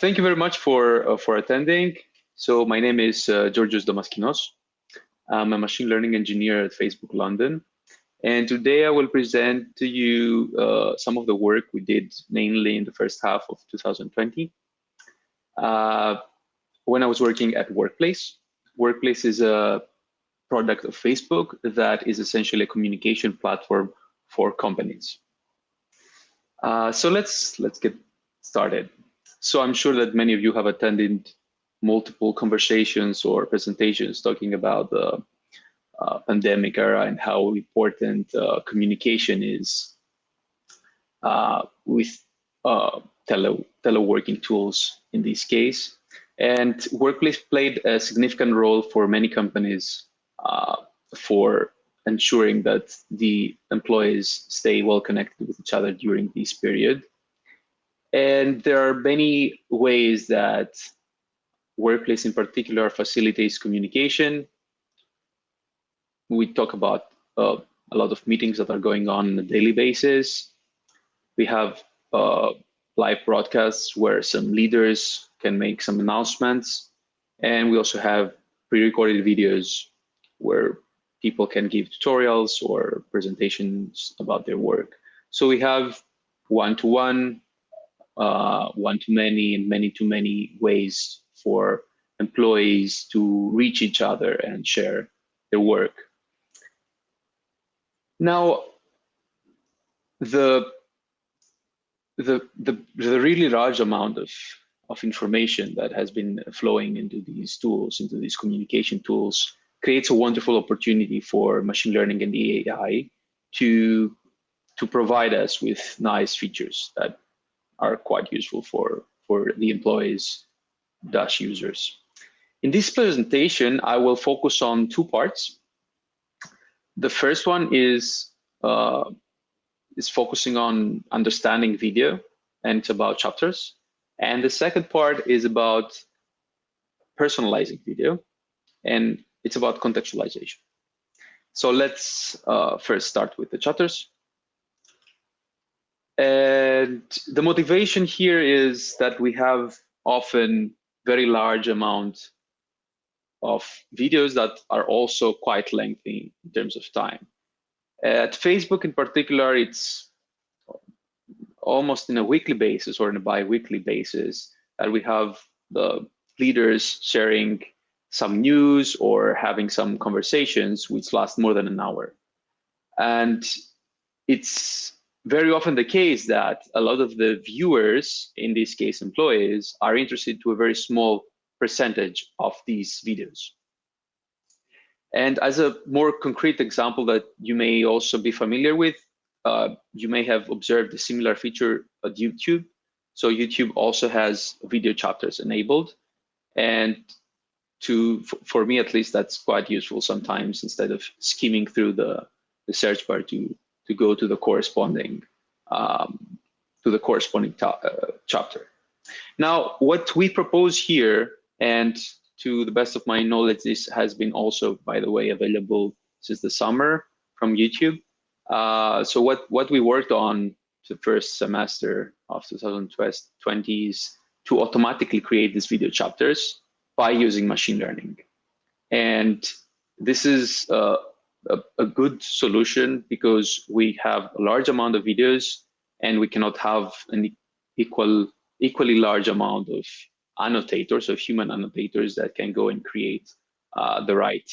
Thank you very much for attending. So my name is Georgios Damaskinos. I'm a machine learning engineer at Facebook London. And today I will present to you some of the work we did mainly in the first half of 2020 when I was working at Workplace. Workplace is a product of Facebook that is essentially a communication platform for companies. So let's get started. So I'm sure that many of you have attended multiple conversations or presentations talking about the pandemic era and how important communication is with teleworking tools in this case. And Workplace played a significant role for many companies for ensuring that the employees stay well connected with each other during this period. And there are many ways that Workplace in particular facilitates communication. We talk about a lot of meetings that are going on a daily basis. We have live broadcasts where some leaders can make some announcements. And we also have pre-recorded videos where people can give tutorials or presentations about their work. So we have one-to-one, one-to-many, and many-to-many ways for employees to reach each other and share their work. Now, the really large amount of information that has been flowing into these tools, into these communication tools, creates a wonderful opportunity for machine learning and the AI to provide us with nice features that are quite useful for the employees / users. In this presentation, I will focus on two parts. The first one is focusing on understanding video, and it's about chapters. And the second part is about personalizing video, and it's about contextualization. So let's first start with the chapters. And the motivation here is that we have often very large amount of videos that are also quite lengthy in terms of time. At Facebook in particular, it's almost in a weekly basis or in a bi-weekly basis that we have the leaders sharing some news or having some conversations which last more than an hour. And it's very often the case that a lot of the viewers, in this case employees, are interested to a very small percentage of these videos. And as a more concrete example that you may also be familiar with, you may have observed a similar feature at YouTube. So YouTube also has video chapters enabled. And for me at least, that's quite useful sometimes, instead of skimming through the search bar to go to the corresponding chapter. Now, what we propose here, and to the best of my knowledge, this has been also, by the way, available since the summer from YouTube. So what we worked on the first semester of 2020 is to automatically create these video chapters by using machine learning. And this is a good solution because we have a large amount of videos and we cannot have an equally large amount of annotators, of human annotators that can go and create the right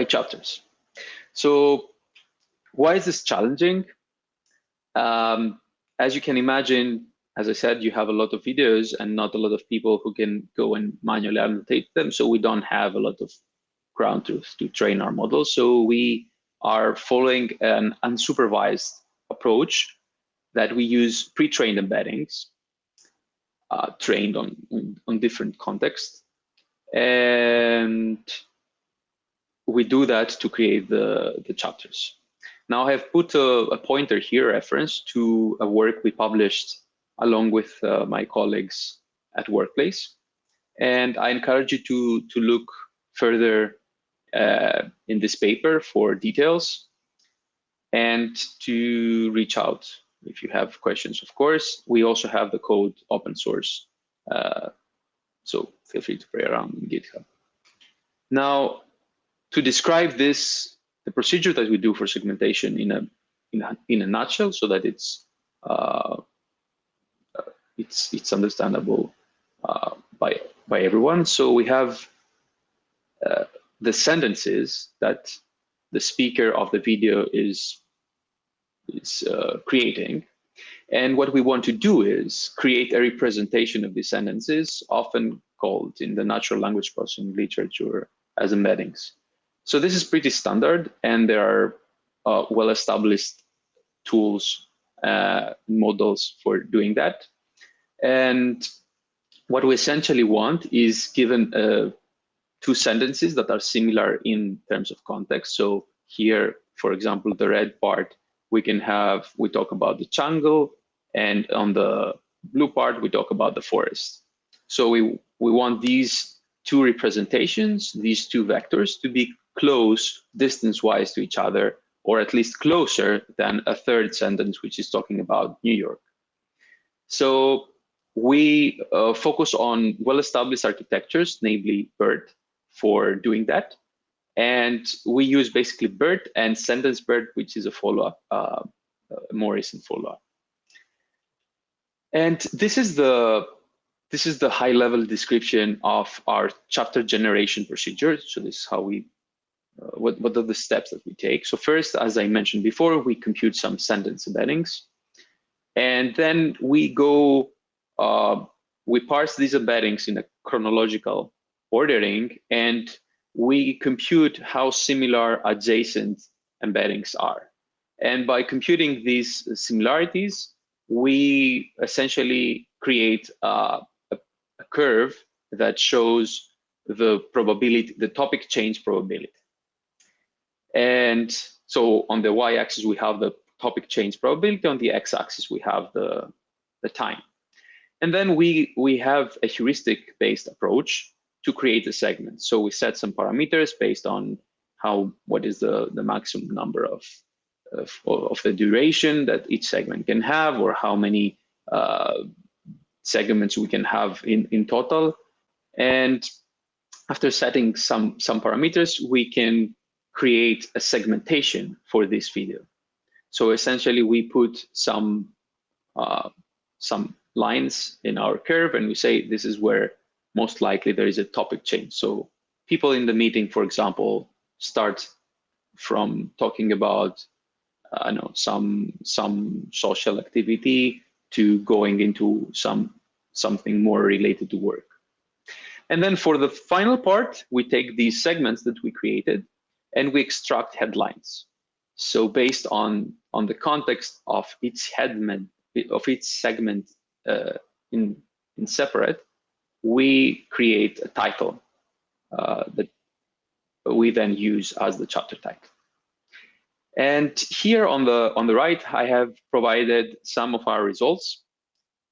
chapters. So why is this challenging? As you can imagine, as I said, you have a lot of videos and not a lot of people who can go and manually annotate them. So we don't have a lot of ground truth to train our models. So we are following an unsupervised approach that we use pre-trained embeddings trained on different contexts. And we do that to create the chapters. Now I have put a pointer here, reference to a work we published along with my colleagues at Workplace. And I encourage you to look further in this paper for details and to reach out if you have questions, of course. We also have the code open source, so feel free to play around in GitHub. Now, to describe this, the procedure that we do for segmentation in a nutshell, so that it's understandable by everyone. So we have the sentences that the speaker of the video is creating. And what we want to do is create a representation of these sentences, often called in the natural language processing literature as embeddings. So this is pretty standard, and there are well-established tools, models for doing that. And what we essentially want is given two sentences that are similar in terms of context. So here, for example, the red part, we talk about the jungle, and on the blue part, we talk about the forest. So we want these two representations, these two vectors, to be close distance-wise to each other, or at least closer than a third sentence, which is talking about New York. So we focus on well-established architectures, namely BERT, for doing that. And we use basically BERT and sentence BERT, which is a follow-up, a more recent follow-up. And this is the high-level description of our chapter generation procedure. So this is how we, what are the steps that we take? So first, as I mentioned before, we compute some sentence embeddings. And then we go, we parse these embeddings in a chronological ordering, and we compute how similar adjacent embeddings are. And by computing these similarities, we essentially create a curve that shows the probability, the topic change probability. And so on the y-axis, we have the topic change probability. On the x-axis, we have the time. And then we have a heuristic-based approach to create a segment. So we set some parameters based on what is the maximum number of the duration that each segment can have, or how many segments we can have in total. And after setting some parameters, we can create a segmentation for this video. So essentially, we put some lines in our curve, and we say this is where most likely there is a topic change. So people in the meeting, for example, start from talking about some social activity to going into something more related to work. And then for the final part, we take these segments that we created and we extract headlines. So based on the context of each segment in separate, we create a title that we then use as the chapter title. And here on the right, I have provided some of our results,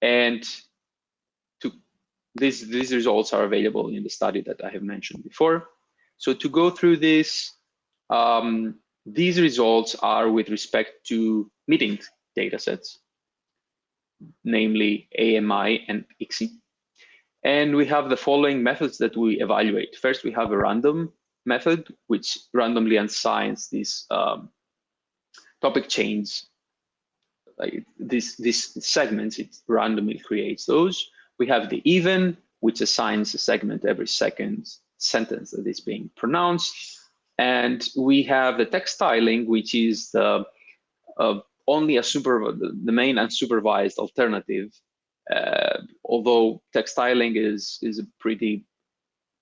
and these results are available in the study that I have mentioned before. So to go through this, these results are with respect to meeting datasets, namely AMI and ICSI. And we have the following methods that we evaluate. First, we have a random method, which randomly assigns these topic chains, like these segments, it randomly creates those. We have the even, which assigns a segment every second sentence that is being pronounced. And we have the text styling, which is the main unsupervised alternative. Although text styling is a pretty,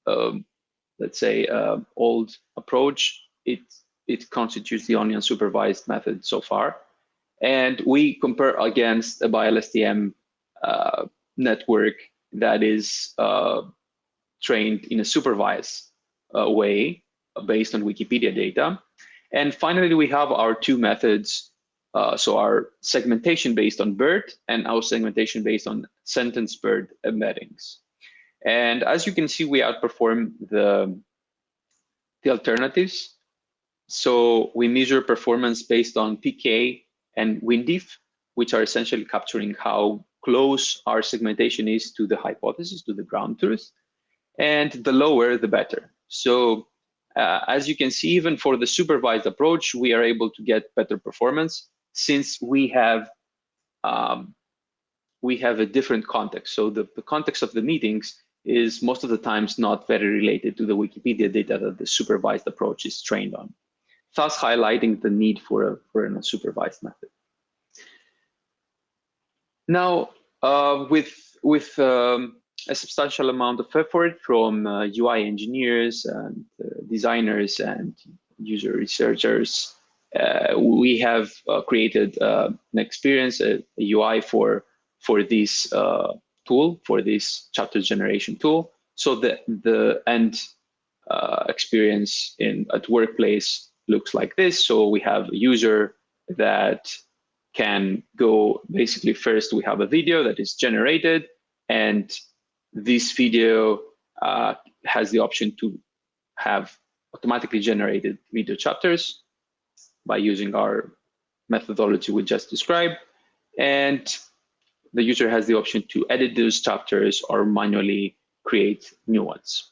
let's say, old approach, it constitutes the only unsupervised method so far. And we compare against a BiLSTM network that is trained in a supervised way based on Wikipedia data. And finally, we have our two methods. So our segmentation based on BERT and our segmentation based on sentence BERT embeddings. And as you can see, we outperform the alternatives. So we measure performance based on PK and WinDiff. which are essentially capturing how close our segmentation is to the hypothesis, to the ground truth. And the lower, the better. So as you can see, even for the supervised approach, we are able to get better performance since we have a different context. So the context of the meetings is most of the times not very related to the Wikipedia data that the supervised approach is trained on, thus highlighting the need for an unsupervised method. Now, with a substantial amount of effort from UI engineers and designers and user researchers, we have created an experience, a UI for this tool, for this chapter generation tool. So the end experience at workplace looks like this. So we have a user that can go, basically first we have a video that is generated, and this video has the option to have automatically generated video chapters by using our methodology we just described. And the user has the option to edit those chapters or manually create new ones.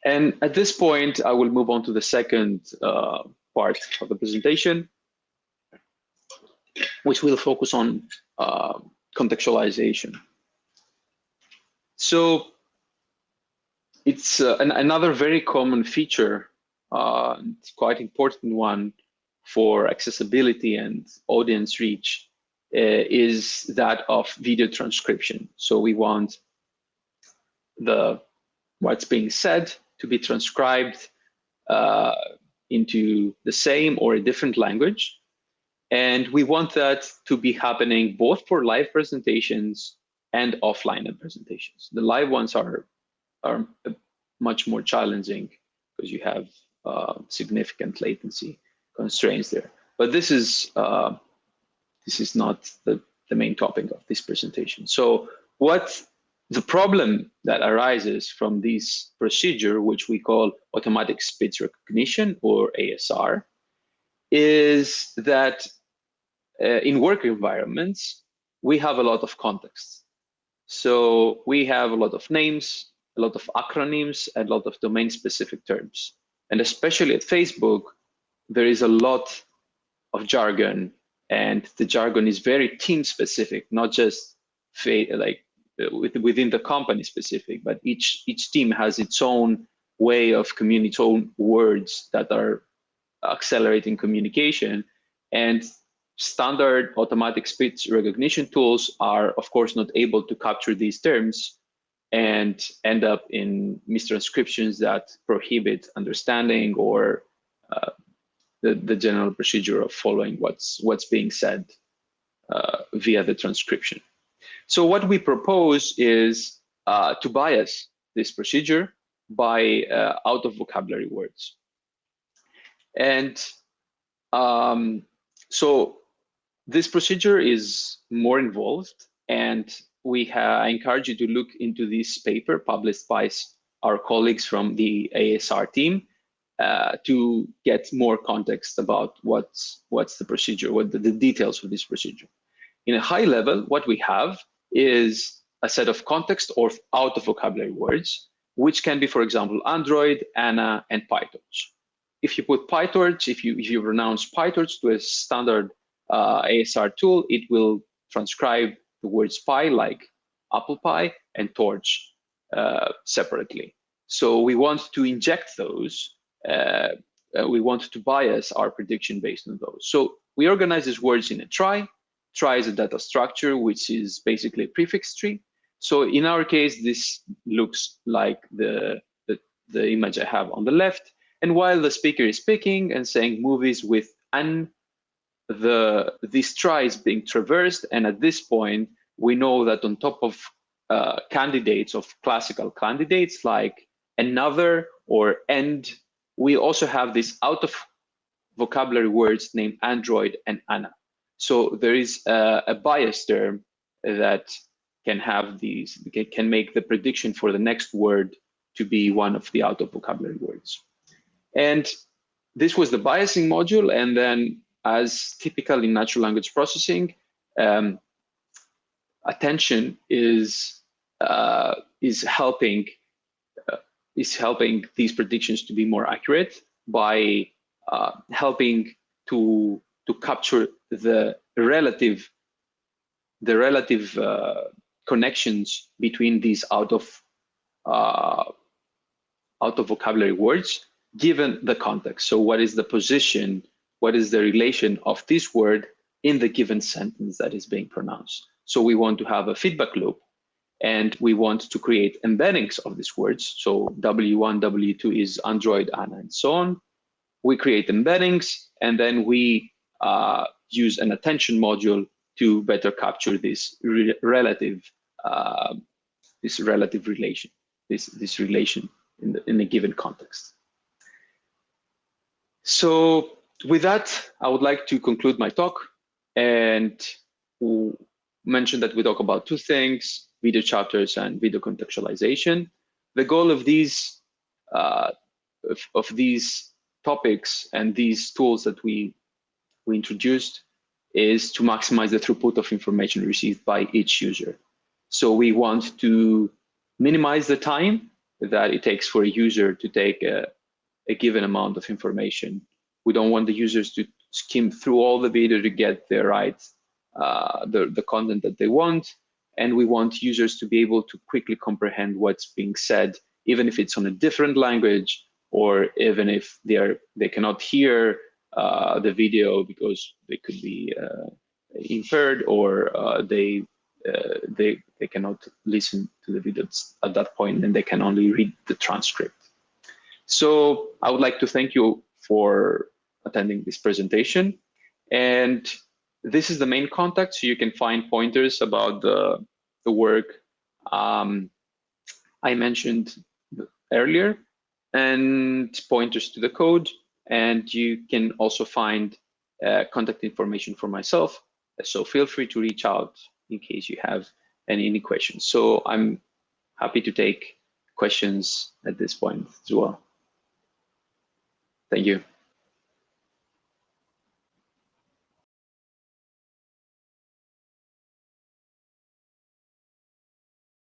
And at this point, I will move on to the second part of the presentation, which will focus on contextualization. So it's another very common feature, it's quite important one for accessibility and audience reach, is that of video transcription. So we want what's being said to be transcribed into the same or a different language. And we want that to be happening both for live presentations and offline presentations. The live ones are much more challenging because you have significant latency constraints there. But this is not the main topic of this presentation. So what the problem that arises from this procedure, which we call automatic speech recognition or ASR, is that in work environments, we have a lot of context. So we have a lot of names, a lot of acronyms, and a lot of domain-specific terms. And especially at Facebook, there is a lot of jargon, and the jargon is very team-specific, not just like within the company specific, but each team has its own way of communicating, its own words that are accelerating communication. And standard automatic speech recognition tools are, of course, not able to capture these terms and end up in mistranscriptions that prohibit understanding or the general procedure of following what's being said via the transcription. So what we propose is to bias this procedure by out of vocabulary words. And so this procedure is more involved, and I encourage you to look into this paper published by our colleagues from the ASR team to get more context about what's the procedure, what the details of this procedure. In a high level, what we have is a set of context or out of vocabulary words, which can be, for example, Android, Anna, and PyTorch. If you put PyTorch, if you pronounce PyTorch to a standard ASR tool, it will transcribe the words pie like apple pie and torch separately. So we want to inject those. We want to bias our prediction based on those. So we organize these words in a trie. Trie is a data structure, which is basically a prefix tree. So in our case, this looks like the image I have on the left. And while the speaker is speaking and saying movies with an, this trie is being traversed. And at this point, we know that on top of candidates, of classical candidates like another or and, we also have this out of vocabulary words named Android and Anna. So there is a bias term that can have these, can make the prediction for the next word to be one of the out of vocabulary words. And this was the biasing module. And then as typical in natural language processing, attention is helping these predictions to be more accurate by helping to capture the relative connections between these out of vocabulary words given the context. So what is the position, what is the relation of this word in the given sentence that is being pronounced? So we want to have a feedback loop, and we want to create embeddings of these words. So W1, W2 is Android, Anna, and so on. We create embeddings, and then we use an attention module to better capture this relative relation, this relation in a given context. So with that, I would like to conclude my talk and mention that we talk about two things: video chapters and video contextualization. The goal of these topics and these tools that we introduced is to maximize the throughput of information received by each user. So we want to minimize the time that it takes for a user to take a given amount of information. We don't want the users to skim through all the video to get the right the content that they want, and we want users to be able to quickly comprehend what's being said, even if it's on a different language, or even if they cannot hear the video because they could be impaired, or they cannot listen to the video at that point, and they can only read the transcript. So I would like to thank you for attending this presentation, and this is the main contact, so you can find pointers about the work I mentioned earlier, and pointers to the code, and you can also find contact information for myself. So feel free to reach out in case you have any questions. So I'm happy to take questions at this point as well. Thank you.